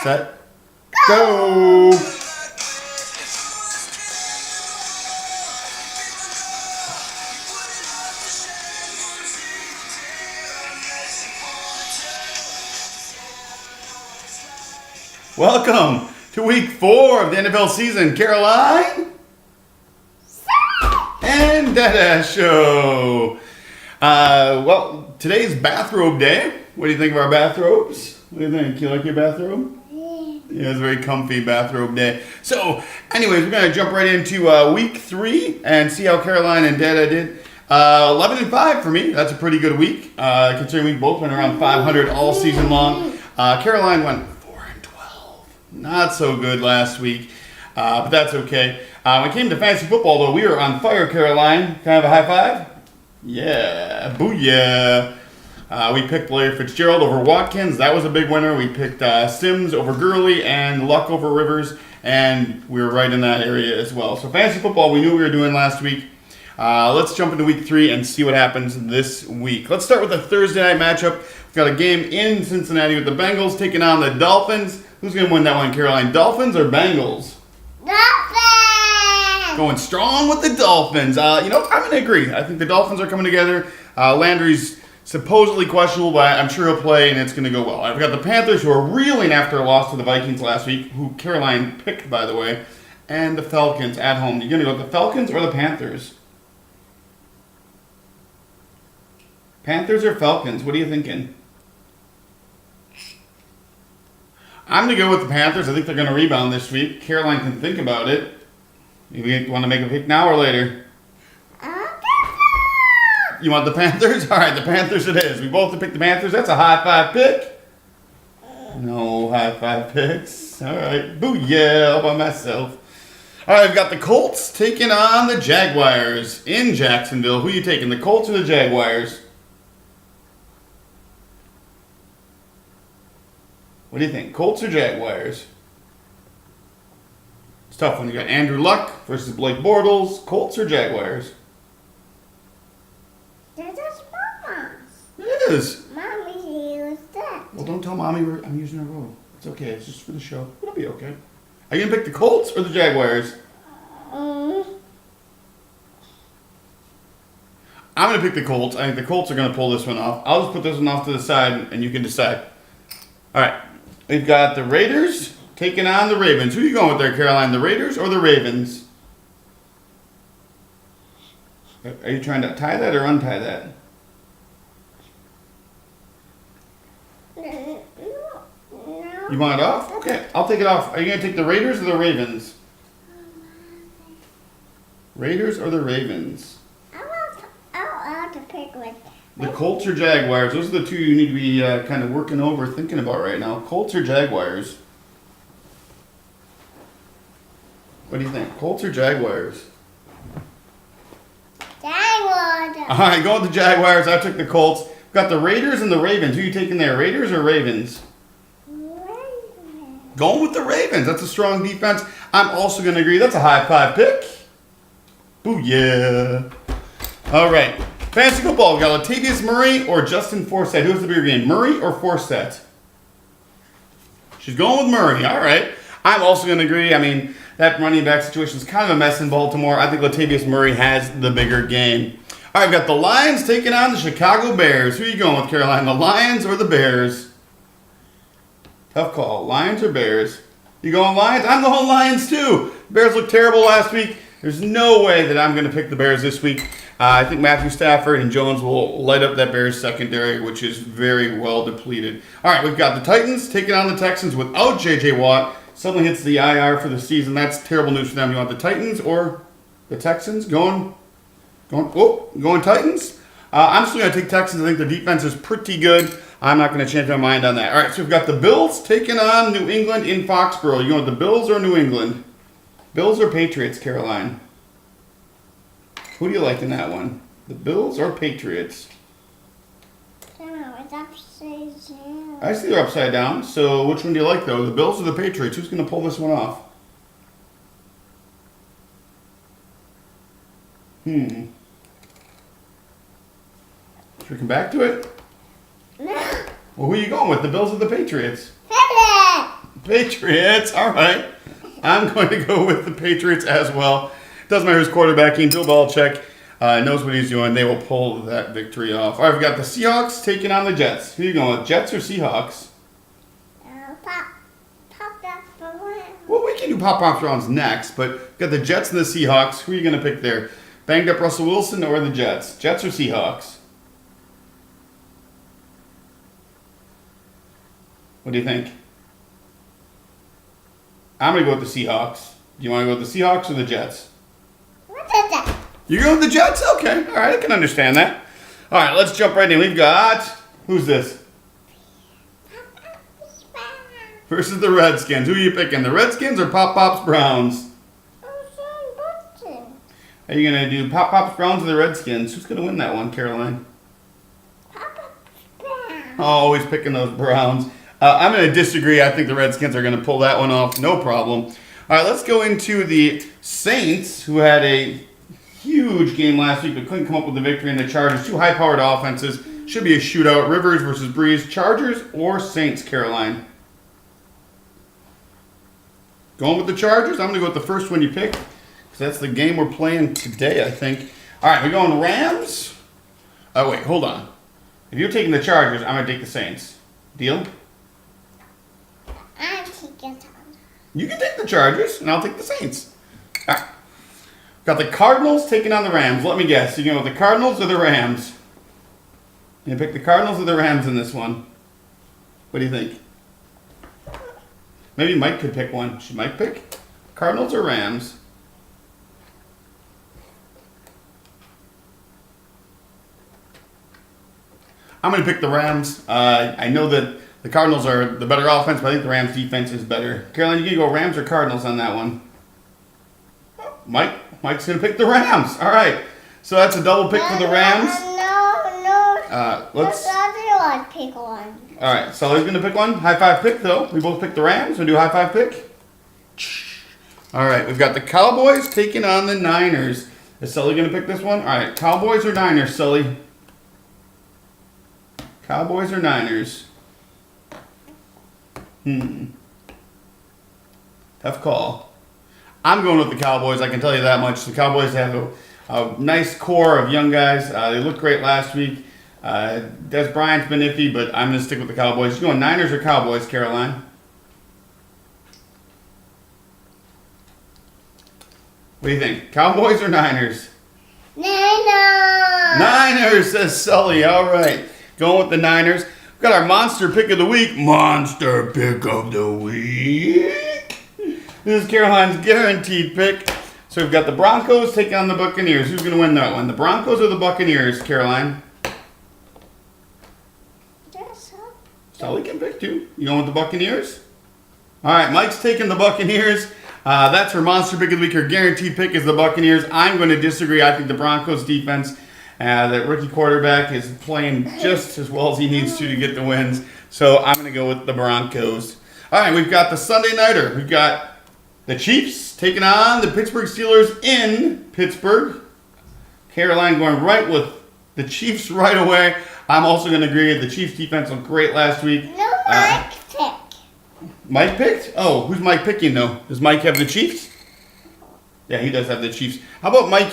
set, go! Welcome to week 4 of the NFL season. Caroline and Dada show. Well, today's bathrobe day. What do you think of our bathrobes? What do you think? You like your bathrobe? Yeah, it's a very comfy bathrobe day. So, anyways, we're going to jump right into week 3 and see how Caroline and Dada did. 11-5 for me. That's a pretty good week, considering we both went around 500 all season long. Caroline went 4-12. Not so good last week, but that's okay. When it came to fantasy football, though, we were on fire, Caroline. Can I have a high five? Yeah. Booyah. We picked Larry Fitzgerald over Watkins. That was a big winner. We picked Sims over Gurley and Luck over Rivers, and we were right in that area as well. So fantasy football, we knew we were doing last week. Let's jump into week 3 and see what happens this week. Let's start with the Thursday night matchup. We've got a game in Cincinnati with the Bengals taking on the Dolphins. Who's going to win that one, Caroline? Dolphins or Bengals? Dolphins! Going strong with the Dolphins. I'm going to agree. I think the Dolphins are coming together. Landry's supposedly questionable, but I'm sure he'll play, and it's going to go well. I've got the Panthers, who are reeling after a loss to the Vikings last week, who Caroline picked, by the way, and the Falcons at home. You going to go with the Falcons or the Panthers? Panthers or Falcons? What are you thinking? I'm going to go with the Panthers. I think they're going to rebound this week. Caroline can think about it. You want to make a pick now or later? You want the Panthers? All right, the Panthers it is. We both picked the Panthers. That's a high five pick. No high five picks. All right, booyah, all by myself. All right, I've got the Colts taking on the Jaguars in Jacksonville. Who are you taking, the Colts or the Jaguars? What do you think, Colts or Jaguars? It's a tough one. You got Andrew Luck versus Blake Bortles. Colts or Jaguars? That's Mama's. It is. Mommy used that. Well, don't tell Mommy I'm using her robe. It's okay. It's just for the show. It'll be okay. Are you going to pick the Colts or the Jaguars? I'm going to pick the Colts. I think the Colts are going to pull this one off. I'll just put this one off to the side, and you can decide. All right. We've got the Raiders taking on the Ravens. Who are you going with there, Caroline? The Raiders or the Ravens? Are you trying to tie that or untie that? No. You want it off? Okay, I'll take it off. Are you going to take the Raiders or the Ravens? Raiders or the Ravens? I want to pick with. The Colts or Jaguars? Those are the two you need to be kind of working over, thinking about right now. Colts or Jaguars? What do you think? Colts or Jaguars? Jaguars. All right, go with the Jaguars. I took the Colts. We've got the Raiders and the Ravens. Who are you taking there, Raiders or Ravens? Going with the Ravens. That's a strong defense. I'm also going to agree. That's a high five pick. Booyah. All right. Fantasy football. We've got Latavius Murray or Justin Forsett. Who has the bigger game, Murray or Forsett? She's going with Murray. All right. I'm also going to agree. I mean, that running back situation is kind of a mess in Baltimore. I think Latavius Murray has the bigger game. All right, I've got the Lions taking on the Chicago Bears. Who are you going with, Caroline? The Lions or the Bears? Tough call. Lions or Bears? You going Lions? I'm going Lions too. Bears looked terrible last week. There's no way that I'm going to pick the Bears this week. I think Matthew Stafford and Jones will light up that Bears secondary, which is very well depleted. All right, we've got the Titans taking on the Texans without J.J. Watt. Suddenly hits the IR for the season. That's terrible news for them. You want the Titans or the Texans? Going Titans? I'm still going to take Texans. I think their defense is pretty good. I'm not going to change my mind on that. All right, so we've got the Bills taking on New England in Foxborough. You want the Bills or New England? Bills or Patriots, Caroline? Who do you like in that one? The Bills or Patriots? No, it's upside down. I see they're upside down. So which one do you like, though? The Bills or the Patriots? Who's going to pull this one off? Should we come back to it? No. Well, who are you going with? The Bills or the Patriots? Patriots. All right. I'm going to go with the Patriots as well. Doesn't matter who's quarterbacking. Bill Belichick knows what he's doing. They will pull that victory off. All right, we've got the Seahawks taking on the Jets. Who are you going with, Jets or Seahawks? Pop that balloon. Well, we can do pop rounds next, but we've got the Jets and the Seahawks. Who are you going to pick there? Banged up Russell Wilson or the Jets? Jets or Seahawks? What do you think? I'm going to go with the Seahawks. Do you want to go with the Seahawks or the Jets? What is that? You're going with the Jets? Okay. All right. I can understand that. All right. Let's jump right in. We've got... Who's this? Versus the Redskins. Who are you picking? The Redskins or Pop Pop's Browns? Are you going to do Pop Pop's Browns or the Redskins? Who's going to win that one, Caroline? Oh, always picking those Browns. I'm going to disagree. I think the Redskins are going to pull that one off. No problem. All right, let's go into the Saints, who had a huge game last week but couldn't come up with the victory in the Chargers. Two high-powered offenses. Should be a shootout. Rivers versus Breeze. Chargers or Saints, Caroline? Going with the Chargers? I'm going to go with the first one you picked, because that's the game we're playing today, I think. All right, we're going Rams. Oh, wait, hold on. If you're taking the Chargers, I'm going to take the Saints. Deal? I'm taking it. You can take the Chargers, and I'll take the Saints. All right. Got the Cardinals taking on the Rams. Let me guess. You going with the Cardinals or the Rams? You pick the Cardinals or the Rams in this one? What do you think? Maybe Mike could pick one. Should Mike pick? Cardinals or Rams? I'm going to pick the Rams. I know that the Cardinals are the better offense, but I think the Rams' defense is better. Caroline, you can go Rams or Cardinals on that one? Mike's going to pick the Rams. All right. So that's a double pick for the Rams. No. Let's. The other one pick one. All right. Sully's going to pick one. High five pick, though. We both picked the Rams. We'll do a high five pick. All right. We've got the Cowboys taking on the Niners. Is Sully going to pick this one? All right. Cowboys or Niners, Sully? Cowboys or Niners? Tough call. I'm going with the Cowboys. I can tell you that much. The Cowboys have a nice core of young guys. They looked great last week. Des Bryant's been iffy, but I'm going to stick with the Cowboys. You going Niners or Cowboys, Caroline? What do you think? Cowboys or Niners? Niners, says Sully. All right. Going with the Niners. We've got our monster pick of the week. Monster pick of the week. This is Caroline's guaranteed pick. So we've got the Broncos taking on the Buccaneers. Who's going to win that one? The Broncos or the Buccaneers, Caroline? Sully can pick two. You going with the Buccaneers? All right, Mike's taking the Buccaneers. That's her monster pick of the week. Her guaranteed pick is the Buccaneers. I'm going to disagree. I think the Broncos defense, that rookie quarterback, is playing just as well as he needs to get the wins. So I'm going to go with the Broncos. All right, we've got the Sunday Nighter. We've got the Chiefs taking on the Pittsburgh Steelers in Pittsburgh. Caroline going right with the Chiefs right away. I'm also going to agree. The Chiefs defense was great last week. No, Mike picked. Mike picked? Oh, who's Mike picking, though? Does Mike have the Chiefs? Yeah, he does have the Chiefs. How about Mike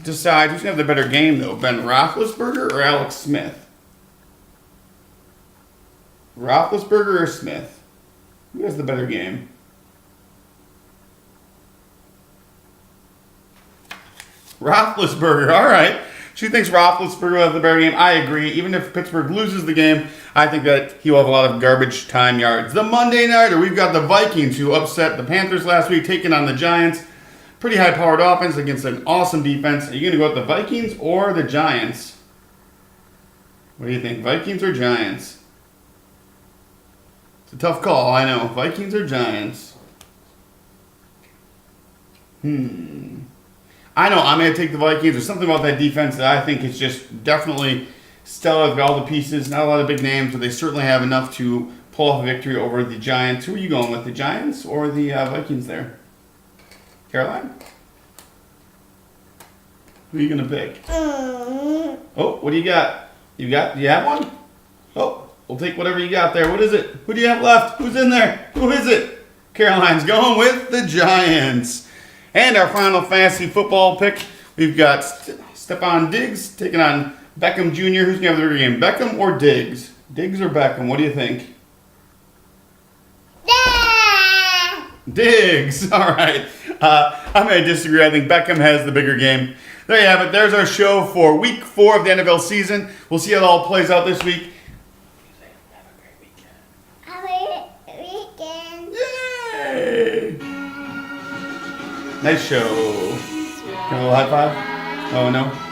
decide who's going to have the better game, though? Ben Roethlisberger or Alex Smith? Roethlisberger or Smith? Who has the better game? Roethlisberger. All right. She thinks Roethlisberger will have the better game. I agree. Even if Pittsburgh loses the game, I think that he will have a lot of garbage time yards. The Monday Nighter, we've got the Vikings, who upset the Panthers last week, taking on the Giants. Pretty high-powered offense against an awesome defense. Are you going to go with the Vikings or the Giants? What do you think, Vikings or Giants? It's a tough call, I know. Vikings or Giants? I know, I'm going to take the Vikings. There's something about that defense that I think is just definitely stellar with all the pieces. Not a lot of big names, but they certainly have enough to pull off a victory over the Giants. Who are you going with, the Giants or the Vikings there? Caroline? Who are you going to pick? Oh, what do you got? Do you have one? Oh, we'll take whatever you got there. What is it? Who do you have left? Who's in there? Who is it? Caroline's going with the Giants. And our final fantasy football pick, we've got Stephon Diggs taking on Beckham Jr. Who's going to have the bigger game, Beckham or Diggs? Diggs or Beckham? What do you think? Diggs. All right. I'm going to disagree. I think Beckham has the bigger game. There you have it. There's our show for week 4 of the NFL season. We'll see how it all plays out this week. Have a weekend. Yay! Nice show. Can we have a high five? Oh, no?